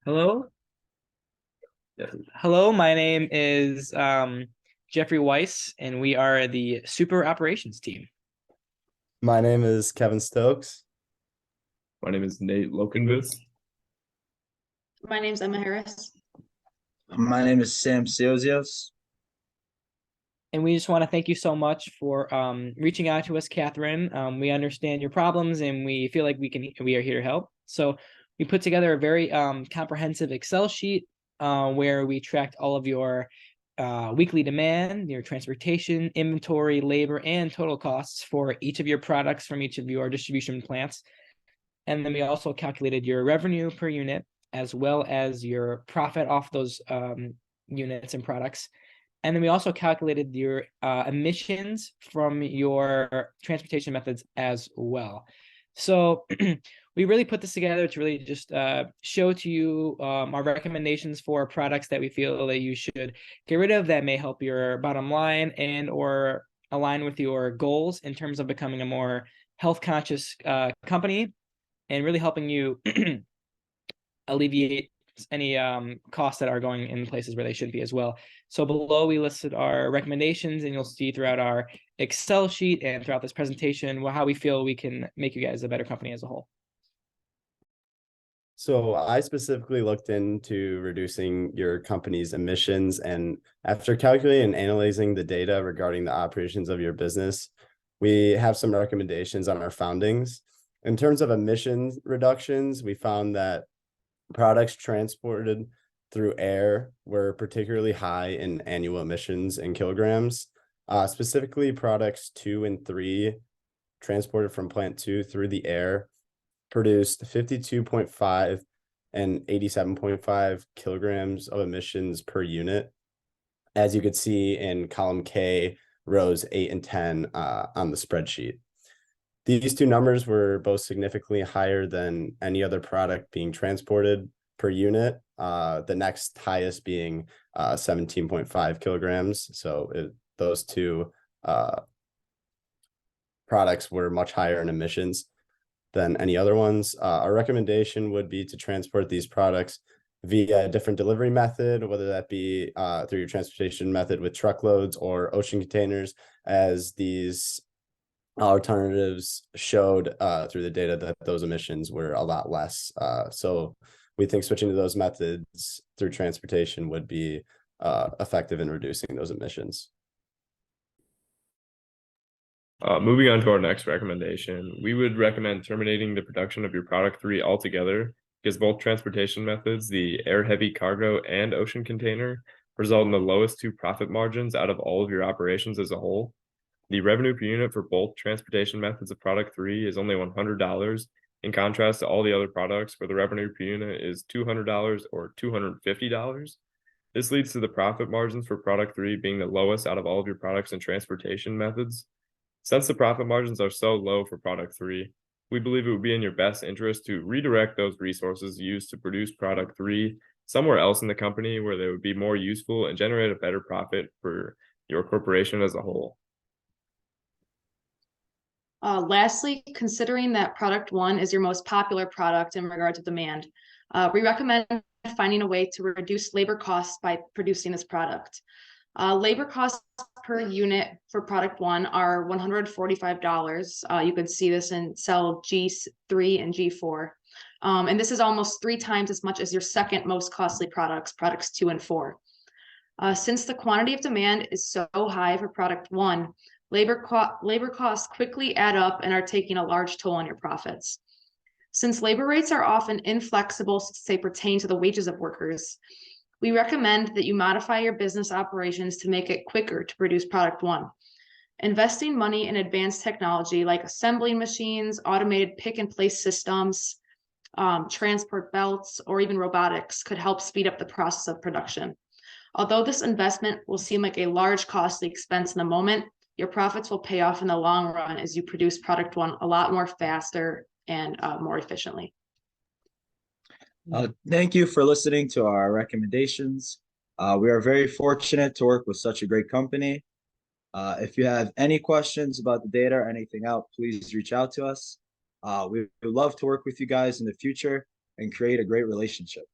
Hello. Hello, my name is Jeffrey Weiss, and we are the Super Operations team. My name is Kevin Stokes. My name is Nate Lokenvis. My name's Emma Harris. My name is Sam Siozios. And we just want to thank you so much for reaching out to us, Catherine. We understand your problems, and we feel like we are here to help. So we put together a very comprehensive Excel sheet where we tracked all of your weekly demand, your transportation, inventory, labor, and total costs for each of your products from each of your distribution plants. And then we also calculated your revenue per unit, as well as your profit off those units and products. And then we also calculated your emissions from your transportation methods as well. So we really put this together to really just show to you our recommendations for products that we feel that you should get rid of that may help your bottom line and or align with your goals in terms of becoming a more health conscious company, and really helping you alleviate any costs that are going in places where they should be as well. So below we listed our recommendations, and you'll see throughout our Excel sheet and throughout this presentation how we feel we can make you guys a better company as a whole. So I specifically looked into reducing your company's emissions, and after calculating and analyzing the data regarding the operations of your business, we have some recommendations on our foundings. In terms of emission reductions, we found that products transported through air were particularly high in annual emissions in kilograms. Specifically, products 2 and 3 transported from plant 2 through the air produced 52.5 and 87.5 kilograms of emissions per unit, as you could see in column K, rows 8 and 10 on the spreadsheet. These two numbers were both significantly higher than any other product being transported per unit, the next highest being 17.5 kilograms. So those two products were much higher in emissions than any other ones. Our recommendation would be to transport these products via a different delivery method, whether that be through your transportation method with truckloads or ocean containers, as these alternatives showed through the data that those emissions were a lot less. So we think switching to those methods through transportation would be effective in reducing those emissions. Moving on to our next recommendation, we would recommend terminating the production of your product 3 altogether, because both transportation methods, the air heavy cargo and ocean container, result in the lowest 2 profit margins out of all of your operations as a whole. The revenue per unit for both transportation methods of product 3 is only $100, in contrast to all the other products where the revenue per unit is $200 or $250. This leads to the profit margins for product 3 being the lowest out of all of your products and transportation methods. Since the profit margins are so low for product 3, we believe it would be in your best interest to redirect those resources used to produce product 3 somewhere else in the company where they would be more useful and generate a better profit for your corporation as a whole. Lastly, considering that product 1 is your most popular product in regard to demand, we recommend finding a way to reduce labor costs by producing this product. Labor costs per unit for product 1 are $145. You could see this in cell G3 and G4. And this is almost 3 times as much as your second most costly products 2 and 4. Since the quantity of demand is so high for product 1, labor costs quickly add up and are taking a large toll on your profits. Since labor rates are often inflexible since they pertain to the wages of workers, we recommend that you modify your business operations to make it quicker to produce product 1. Investing money in advanced technology like assembling machines, automated pick and place systems, transport belts, or even robotics could help speed up the process of production. Although this investment will seem like a large costly expense in the moment, your profits will pay off in the long run as you produce product 1 a lot more faster and more efficiently. Thank you for listening to our recommendations. We are very fortunate to work with such a great company. If you have any questions about the data or anything else, please reach out to us. We would love to work with you guys in the future and create a great relationship.